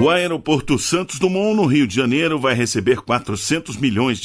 O aeroporto Santos Dumont, no Rio de Janeiro, vai receber R$400 milhões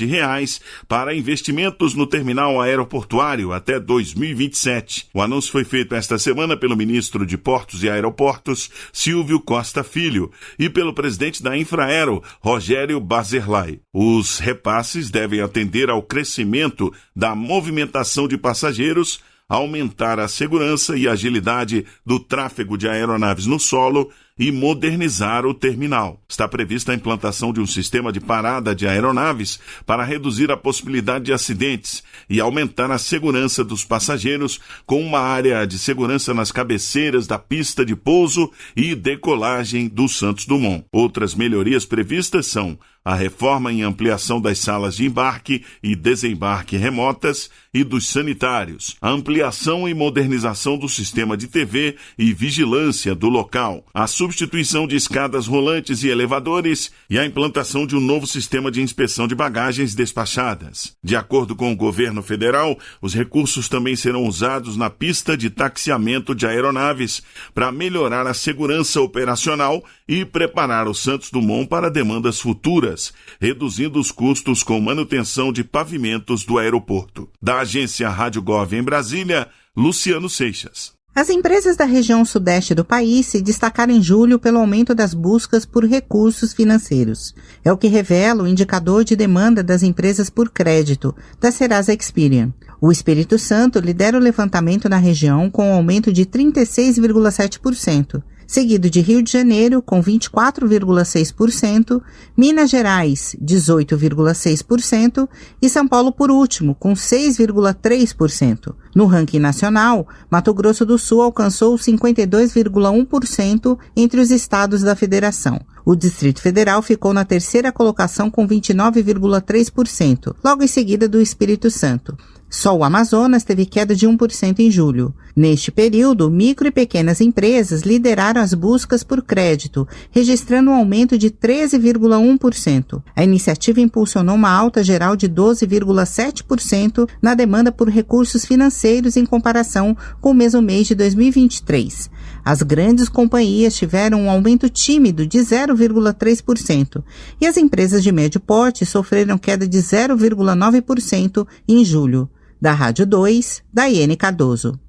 para investimentos no terminal aeroportuário até 2027. O anúncio foi feito esta semana pelo ministro de Portos e Aeroportos, Silvio Costa Filho, e pelo presidente da Infraero, Rogério Bazerlai. Os repasses devem atender ao crescimento da movimentação de passageiros, aumentar a segurança e agilidade do tráfego de aeronaves no solo e modernizar o terminal. Está prevista a implantação de um sistema de parada de aeronaves para reduzir a possibilidade de acidentes e aumentar a segurança dos passageiros, com uma área de segurança nas cabeceiras da pista de pouso e decolagem do Santos Dumont. Outras melhorias previstas são a reforma e ampliação das salas de embarque e desembarque remotas e dos sanitários, a ampliação e modernização do sistema de TV e vigilância do local, a substituição de escadas rolantes e elevadores e a implantação de um novo sistema de inspeção de bagagens despachadas. De acordo com o governo federal, os recursos também serão usados na pista de taxiamento de aeronaves para melhorar a segurança operacional e preparar o Santos Dumont para demandas futuras, reduzindo os custos com manutenção de pavimentos do aeroporto. Da agência Rádio Gov em Brasília, Luciano Seixas. As empresas da região sudeste do país se destacaram em julho pelo aumento das buscas por recursos financeiros. É o que revela o indicador de demanda das empresas por crédito, da Serasa Experian. O Espírito Santo lidera o levantamento na região com um aumento de 36,7%. Seguido de Rio de Janeiro, com 24,6%, Minas Gerais, 18,6% e São Paulo, por último, com 6,3%. No ranking nacional, Mato Grosso do Sul alcançou 52,1% entre os estados da federação. O Distrito Federal ficou na terceira colocação com 29,3%, logo em seguida do Espírito Santo. Só o Amazonas teve queda de 1% em julho. Neste período, micro e pequenas empresas lideraram as buscas por crédito, registrando um aumento de 13,1%. A iniciativa impulsionou uma alta geral de 12,7% na demanda por recursos financeiros em comparação com o mesmo mês de 2023. As grandes companhias tiveram um aumento tímido de 0,3% e as empresas de médio porte sofreram queda de 0,9% em julho. Da Rádio 2, Daiane Cardoso.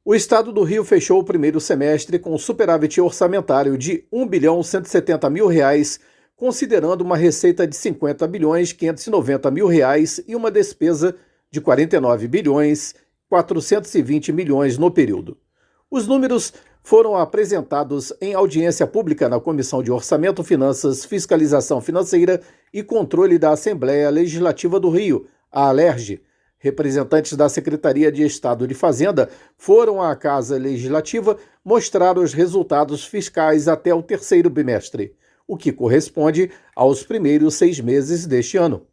O Estado do Rio fechou o primeiro semestre com superávit orçamentário de R$1.170 bilhão, considerando uma receita de R$50.590 bilhões e uma despesa de R$49.420 bilhões no período. Os números foram apresentados em audiência pública na Comissão de Orçamento, Finanças, Fiscalização Financeira e Controle da Assembleia Legislativa do Rio, a ALERJ. Representantes da Secretaria de Estado de Fazenda foram à Casa Legislativa mostrar os resultados fiscais até o terceiro bimestre, o que corresponde aos primeiros 6 meses deste ano.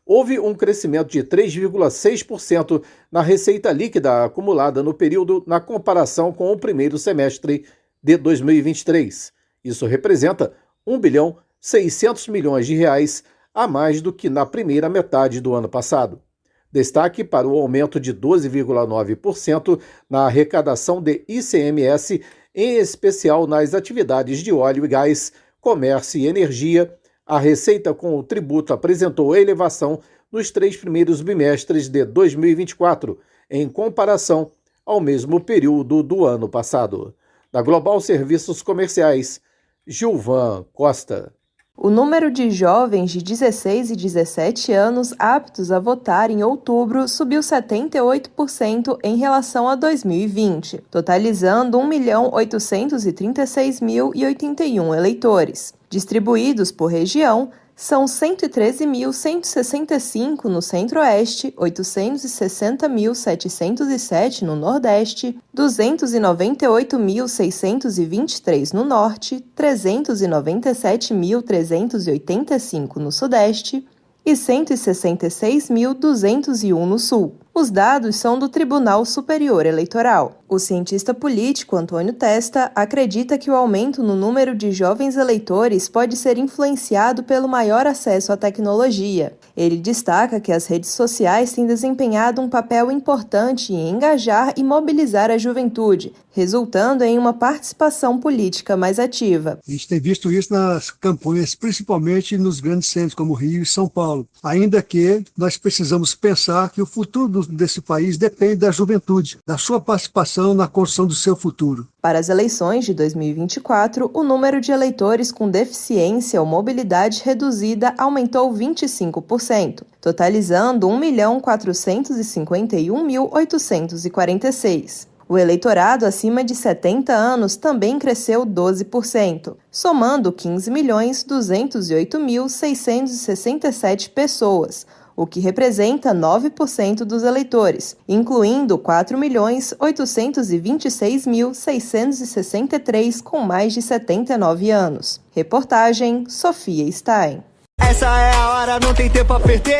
Houve um crescimento de 3,6% na receita líquida acumulada no período na comparação com o primeiro semestre de 2023. Isso representa R$1.600 bilhões a mais do que na primeira metade do ano passado. Destaque para o aumento de 12,9% na arrecadação de ICMS, em especial nas atividades de óleo e gás, comércio e energia. A receita com o tributo apresentou elevação nos 3 primeiros bimestres de 2024, em comparação ao mesmo período do ano passado. Da Global Serviços Comerciais, Gilvan Costa. O número de jovens de 16 e 17 anos aptos a votar em outubro subiu 78% em relação a 2020, totalizando 1.836.081 eleitores. Distribuídos por região, são 113.165 no Centro-Oeste, 860.707 no Nordeste, 298.623 no Norte, 397.385 no Sudeste e 166.201 no Sul. Os dados são do Tribunal Superior Eleitoral. O cientista político Antônio Testa acredita que o aumento no número de jovens eleitores pode ser influenciado pelo maior acesso à tecnologia. Ele destaca que as redes sociais têm desempenhado um papel importante em engajar e mobilizar a juventude, resultando em uma participação política mais ativa. A gente tem visto isso nas campanhas, principalmente nos grandes centros como Rio e São Paulo. Ainda que nós precisamos pensar que o futuro desse país depende da juventude, da sua participação na construção do seu futuro. Para as eleições de 2024, o número de eleitores com deficiência ou mobilidade reduzida aumentou 25%, totalizando 1.451.846. O eleitorado acima de 70 anos também cresceu 12%, somando 15.208.667 pessoas, o que representa 9% dos eleitores, incluindo 4.826.663 com mais de 79 anos. Reportagem Sofia Stein. Essa é a hora, não tem tempo a perder.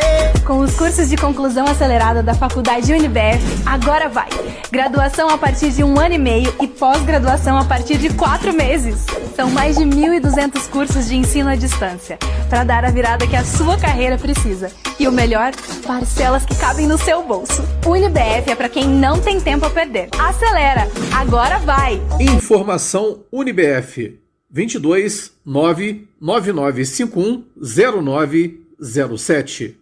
Com os cursos de conclusão acelerada da Faculdade UniBF, agora vai! Graduação a partir de 1 ano e meio e pós-graduação a partir de 4 meses. São mais de 1.200 cursos de ensino à distância, para dar a virada que a sua carreira precisa. E o melhor, parcelas que cabem no seu bolso. UniBF é para quem não tem tempo a perder. Acelera! Agora vai! Informação UniBF 22 99951 0907.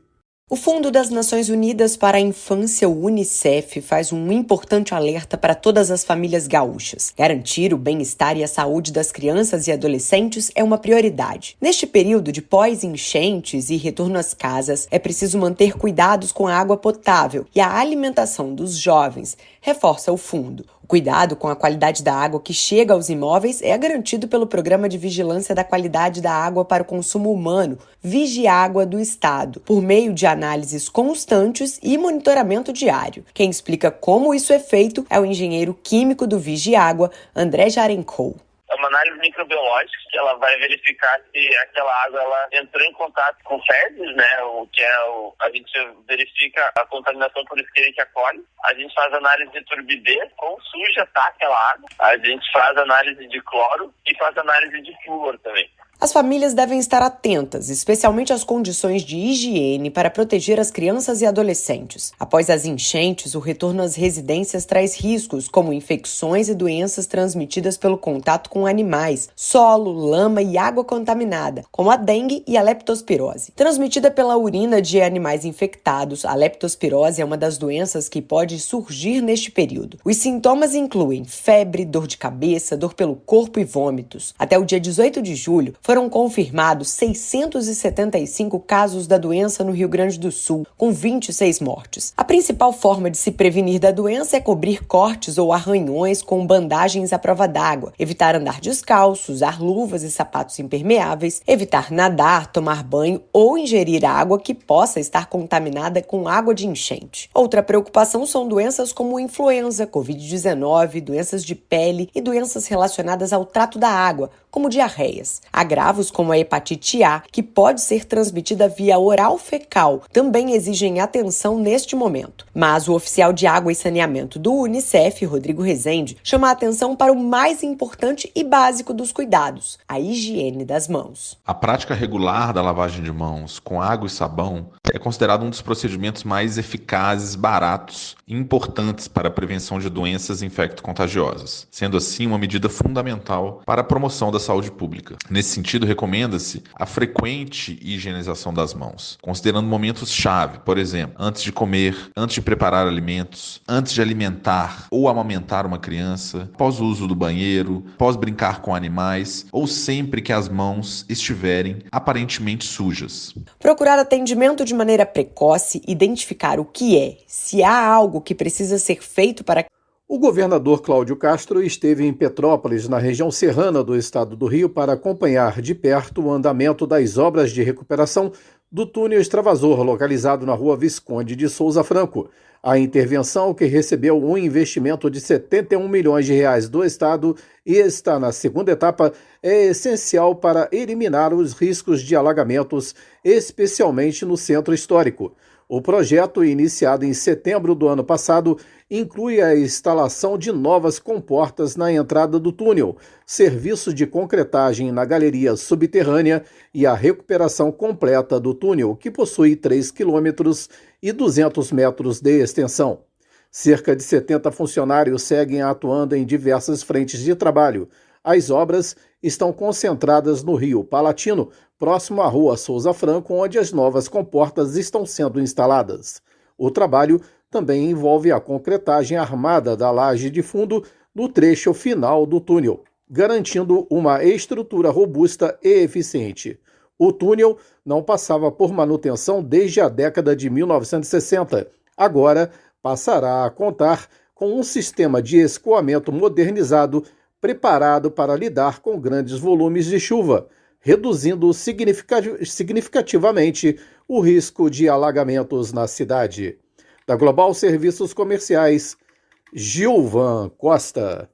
O Fundo das Nações Unidas para a Infância, o UNICEF, faz um importante alerta para todas as famílias gaúchas. Garantir o bem-estar e a saúde das crianças e adolescentes é uma prioridade. Neste período de pós-enchentes e retorno às casas, é preciso manter cuidados com a água potável e a alimentação dos jovens, reforça o fundo. O cuidado com a qualidade da água que chega aos imóveis é garantido pelo Programa de Vigilância da Qualidade da Água para o Consumo Humano, Vigiágua do Estado, por meio de análises constantes e monitoramento diário. Quem explica como isso é feito é o engenheiro químico do Vigiágua, André Jarencou. É uma análise microbiológica que ela vai verificar se aquela água ela entrou em contato com fezes, né? A gente verifica a contaminação por Escherichia coli. A gente faz análise de turbidez, quão suja está aquela água. A gente faz análise de cloro e faz análise de flúor também. As famílias devem estar atentas, especialmente às condições de higiene para proteger as crianças e adolescentes. Após as enchentes, o retorno às residências traz riscos, como infecções e doenças transmitidas pelo contato com animais, solo, lama e água contaminada, como a dengue e a leptospirose. Transmitida pela urina de animais infectados, a leptospirose é uma das doenças que pode surgir neste período. Os sintomas incluem febre, dor de cabeça, dor pelo corpo e vômitos. Até o dia 18 de julho, foram confirmados 675 casos da doença no Rio Grande do Sul, com 26 mortes. A principal forma de se prevenir da doença é cobrir cortes ou arranhões com bandagens à prova d'água, evitar andar descalço, usar luvas e sapatos impermeáveis, evitar nadar, tomar banho ou ingerir água que possa estar contaminada com água de enchente. Outra preocupação são doenças como influenza, Covid-19, doenças de pele e doenças relacionadas ao trato da água, como diarreias. Agravos como a hepatite A, que pode ser transmitida via oral fecal, também exigem atenção neste momento. Mas o oficial de água e saneamento do UNICEF, Rodrigo Rezende, chama a atenção para o mais importante e básico dos cuidados, a higiene das mãos. A prática regular da lavagem de mãos com água e sabão é considerado um dos procedimentos mais eficazes, baratos e importantes para a prevenção de doenças infecto-contagiosas, sendo assim uma medida fundamental para a promoção da saúde pública. Nesse sentido, recomenda-se a frequente higienização das mãos, considerando momentos-chave, por exemplo, antes de comer, antes de preparar alimentos, antes de alimentar ou amamentar uma criança, após o uso do banheiro, após brincar com animais ou sempre que as mãos estiverem aparentemente sujas. Procurar atendimento de maneira precoce, identificar o que é, se há algo que precisa ser feito para... O governador Cláudio Castro esteve em Petrópolis, na região serrana do estado do Rio, para acompanhar de perto o andamento das obras de recuperação do túnel extravasor localizado na rua Visconde de Souza Franco. A intervenção, que recebeu um investimento de R$ 71 milhões do estado e está na segunda etapa, é essencial para eliminar os riscos de alagamentos, especialmente no centro histórico. O projeto, iniciado em setembro do ano passado, inclui a instalação de novas comportas na entrada do túnel, serviço de concretagem na galeria subterrânea e a recuperação completa do túnel, que possui 3 quilômetros e 200 metros de extensão. Cerca de 70 funcionários seguem atuando em diversas frentes de trabalho. As obras estão concentradas no Rio Palatino, próximo à rua Souza Franco, onde as novas comportas estão sendo instaladas. O trabalho também envolve a concretagem armada da laje de fundo no trecho final do túnel, garantindo uma estrutura robusta e eficiente. O túnel não passava por manutenção desde a década de 1960. Agora passará a contar com um sistema de escoamento modernizado preparado para lidar com grandes volumes de chuva, reduzindo significativamente o risco de alagamentos na cidade. Da Global Serviços Comerciais, Gilvan Costa.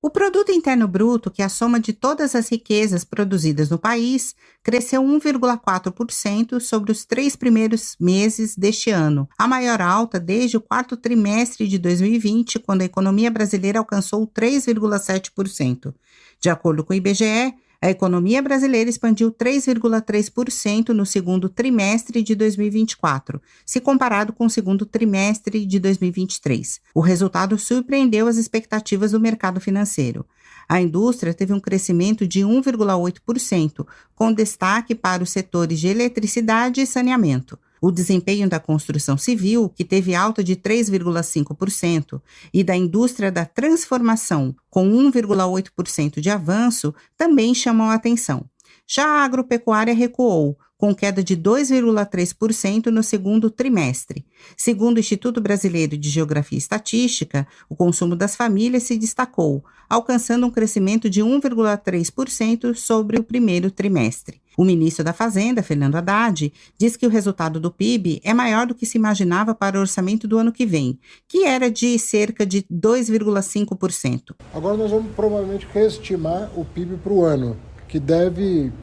O Produto Interno Bruto, que é a soma de todas as riquezas produzidas no país, cresceu 1,4% sobre os 3 primeiros meses deste ano, a maior alta desde o quarto trimestre de 2020, quando a economia brasileira alcançou 3,7%. De acordo com o IBGE, a economia brasileira expandiu 3,3% no segundo trimestre de 2024, se comparado com o segundo trimestre de 2023. O resultado surpreendeu as expectativas do mercado financeiro. A indústria teve um crescimento de 1,8%, com destaque para os setores de eletricidade e saneamento. O desempenho da construção civil, que teve alta de 3,5%, e da indústria da transformação, com 1,8% de avanço, também chamam a atenção. Já a agropecuária recuou, com queda de 2,3% no segundo trimestre. Segundo o Instituto Brasileiro de Geografia e Estatística, o consumo das famílias se destacou, alcançando um crescimento de 1,3% sobre o primeiro trimestre. O ministro da Fazenda, Fernando Haddad, diz que o resultado do PIB é maior do que se imaginava para o orçamento do ano que vem, que era de cerca de 2,5%. Agora nós vamos provavelmente reestimar o PIB para o ano, que deve,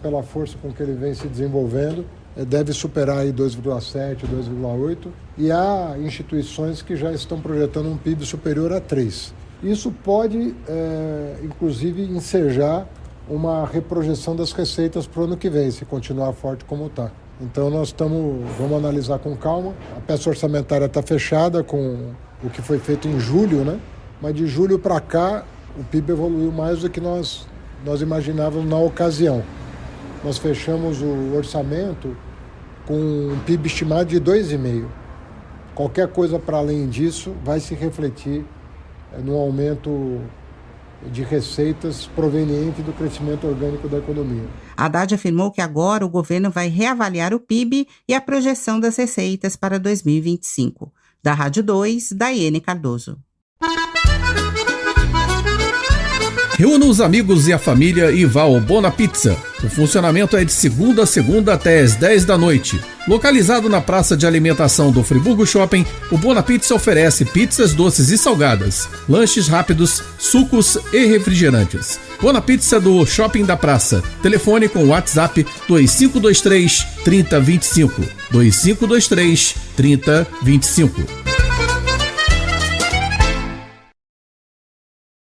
pela força com que ele vem se desenvolvendo, deve superar aí 2,7%, 2,8%, e há instituições que já estão projetando um PIB superior a 3%. Isso pode, inclusive, ensejar uma reprojeção das receitas para o ano que vem, se continuar forte como está. Então nós vamos analisar com calma. A peça orçamentária está fechada com o que foi feito em julho, né? Mas de julho para cá o PIB evoluiu mais do que nós imaginávamos na ocasião. Nós fechamos o orçamento com um PIB estimado de 2,5%. Qualquer coisa para além disso vai se refletir no aumento de receitas proveniente do crescimento orgânico da economia. Haddad afirmou que agora o governo vai reavaliar o PIB e a projeção das receitas para 2025. Da Rádio 2, Daiane Cardoso. Reúna os amigos e a família e vá ao Bona Pizza. O funcionamento é de segunda a segunda até às 10 da noite. Localizado na praça de alimentação do Friburgo Shopping, o Bona Pizza oferece pizzas doces e salgadas, lanches rápidos, sucos e refrigerantes. Bona Pizza do Shopping da Praça. Telefone com WhatsApp 2523 3025. 2523 3025.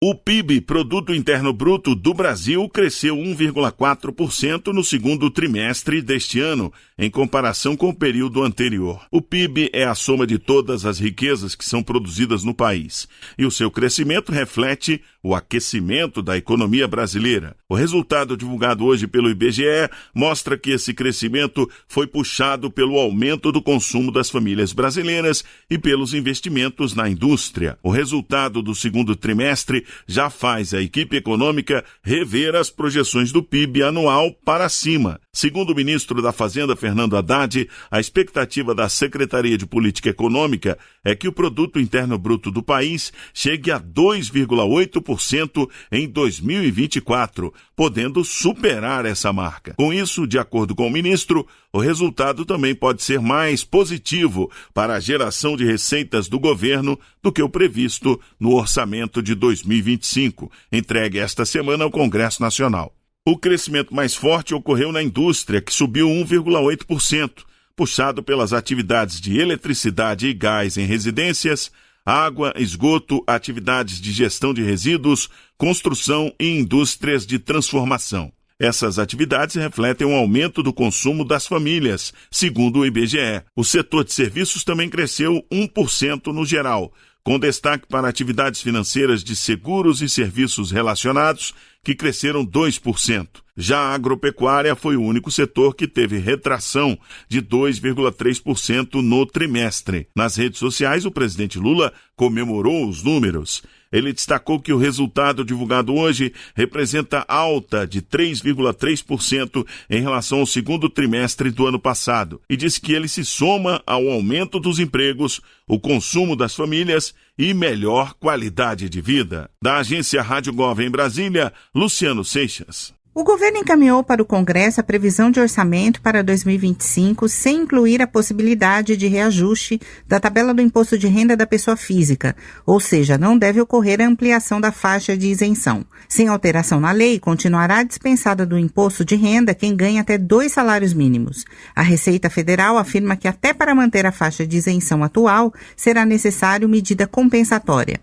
O PIB, Produto Interno Bruto, do Brasil cresceu 1,4% no segundo trimestre deste ano, em comparação com o período anterior. O PIB é a soma de todas as riquezas que são produzidas no país, e o seu crescimento reflete o aquecimento da economia brasileira. O resultado divulgado hoje pelo IBGE mostra que esse crescimento foi puxado pelo aumento do consumo das famílias brasileiras e pelos investimentos na indústria. O resultado do segundo trimestre já faz a equipe econômica rever as projeções do PIB anual para cima. Segundo o ministro da Fazenda, Fernando Haddad, a expectativa da Secretaria de Política Econômica é que o Produto Interno Bruto do país chegue a 2,8% em 2024, podendo superar essa marca. Com isso, de acordo com o ministro, o resultado também pode ser mais positivo para a geração de receitas do governo do que o previsto no orçamento de 2025, entregue esta semana ao Congresso Nacional. O crescimento mais forte ocorreu na indústria, que subiu 1,8%, puxado pelas atividades de eletricidade e gás em residências, água, esgoto, atividades de gestão de resíduos, construção e indústrias de transformação. Essas atividades refletem um aumento do consumo das famílias, segundo o IBGE. O setor de serviços também cresceu 1% no geral, com destaque para atividades financeiras de seguros e serviços relacionados, que cresceram 2%. Já a agropecuária foi o único setor que teve retração de 2,3% no trimestre. Nas redes sociais, o presidente Lula comemorou os números. Ele destacou que o resultado divulgado hoje representa alta de 3,3% em relação ao segundo trimestre do ano passado e disse que ele se soma ao aumento dos empregos, o consumo das famílias e melhor qualidade de vida. Da agência Rádio Gov em Brasília, Luciano Seixas. O governo encaminhou para o Congresso a previsão de orçamento para 2025, sem incluir a possibilidade de reajuste da tabela do imposto de renda da pessoa física, ou seja, não deve ocorrer a ampliação da faixa de isenção. Sem alteração na lei, continuará dispensada do imposto de renda quem ganha até 2 salários mínimos. A Receita Federal afirma que até para manter a faixa de isenção atual, será necessário medida compensatória.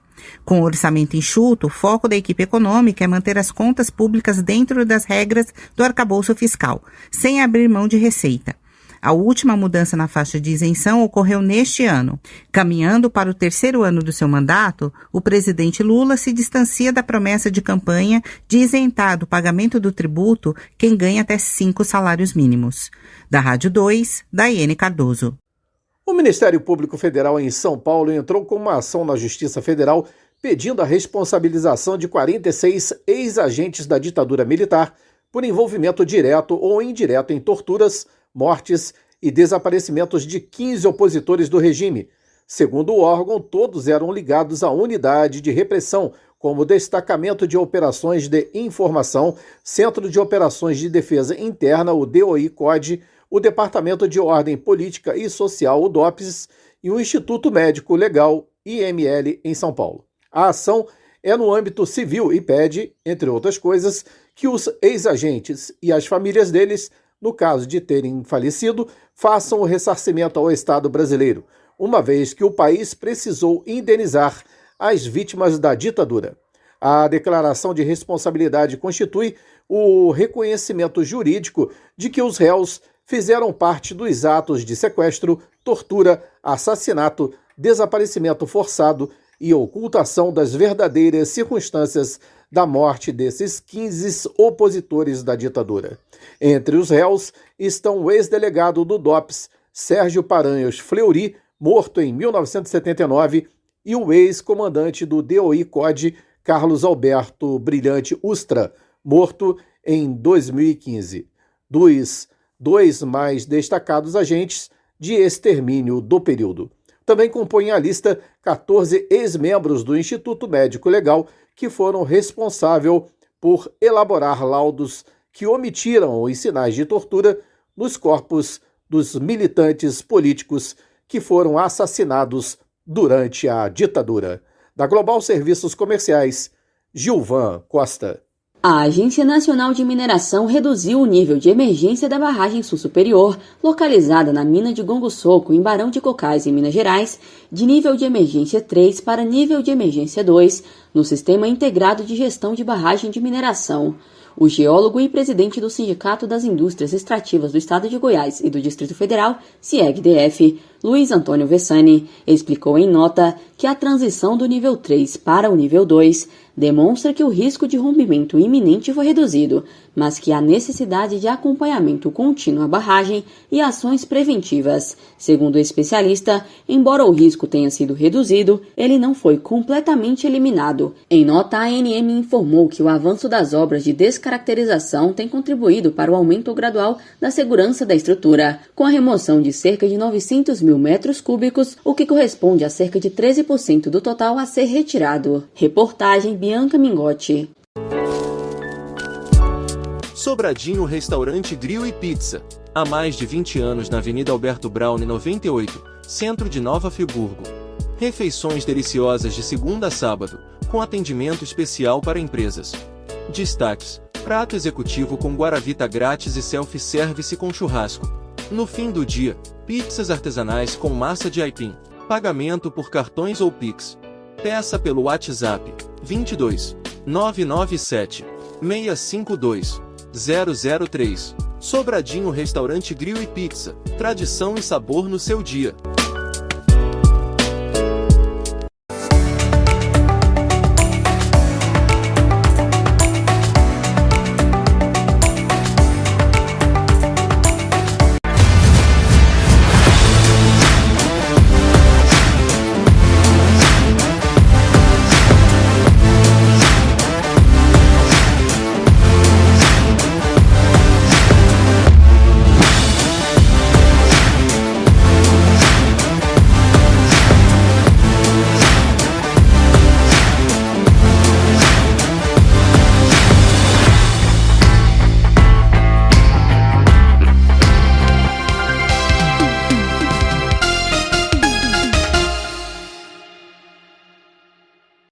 Com o orçamento enxuto, o foco da equipe econômica é manter as contas públicas dentro das regras do arcabouço fiscal, sem abrir mão de receita. A última mudança na faixa de isenção ocorreu neste ano. Caminhando para o 3º ano do seu mandato, o presidente Lula se distancia da promessa de campanha de isentar do pagamento do tributo quem ganha até 5 salários mínimos. Da Rádio 2, Daiane Cardoso. O Ministério Público Federal em São Paulo entrou com uma ação na Justiça Federal pedindo a responsabilização de 46 ex-agentes da ditadura militar por envolvimento direto ou indireto em torturas, mortes e desaparecimentos de 15 opositores do regime. Segundo o órgão, todos eram ligados à unidade de repressão, como Destacamento de Operações de Informação, Centro de Operações de Defesa Interna, o DOI-CODE, o Departamento de Ordem Política e Social, o DOPS, e o Instituto Médico Legal, IML, em São Paulo. A ação é no âmbito civil e pede, entre outras coisas, que os ex-agentes e as famílias deles, no caso de terem falecido, façam o ressarcimento ao Estado brasileiro, uma vez que o país precisou indenizar as vítimas da ditadura. A declaração de responsabilidade constitui o reconhecimento jurídico de que os réus fizeram parte dos atos de sequestro, tortura, assassinato, desaparecimento forçado e ocultação das verdadeiras circunstâncias da morte desses 15 opositores da ditadura. Entre os réus estão o ex-delegado do DOPS, Sérgio Paranhos Fleury, morto em 1979, e o ex-comandante do DOI-CODE, Carlos Alberto Brilhante Ustra, morto em 2015. Dos 2 mais destacados agentes de extermínio do período. Também compõem a lista 14 ex-membros do Instituto Médico Legal que foram responsáveis por elaborar laudos que omitiram os sinais de tortura nos corpos dos militantes políticos que foram assassinados durante a ditadura. Da Global Serviços Comerciais, Gilvan Costa. A Agência Nacional de Mineração reduziu o nível de emergência da barragem Sul Superior, localizada na mina de Gongo Soco, em Barão de Cocais, em Minas Gerais, de nível de emergência 3 para nível de emergência 2, no Sistema Integrado de Gestão de Barragem de Mineração. O geólogo e presidente do Sindicato das Indústrias Extrativas do Estado de Goiás e do Distrito Federal, CIEG-DF, Luiz Antônio Vessani, explicou em nota que a transição do nível 3 para o nível 2 demonstra que o risco de rompimento iminente foi reduzido, mas que há necessidade de acompanhamento contínuo à barragem e ações preventivas. Segundo o especialista, embora o risco tenha sido reduzido, ele não foi completamente eliminado. Em nota, a ANM informou que o avanço das obras de descaracterização tem contribuído para o aumento gradual da segurança da estrutura, com a remoção de cerca de 900 mil metros cúbicos, o que corresponde a cerca de 13% do total a ser retirado. Reportagem Bianca Mingotti. Sobradinho Restaurante Grill e Pizza. Há mais de 20 anos na Avenida Alberto Braune 98, centro de Nova Friburgo. Refeições deliciosas de segunda a sábado, com atendimento especial para empresas. Destaques: prato executivo com guaravita grátis e self-service com churrasco. No fim do dia, pizzas artesanais com massa de aipim. Pagamento por cartões ou Pix. Peça pelo WhatsApp 22 997 652 003. Sobradinho Restaurante Grill e Pizza. Tradição e sabor no seu dia.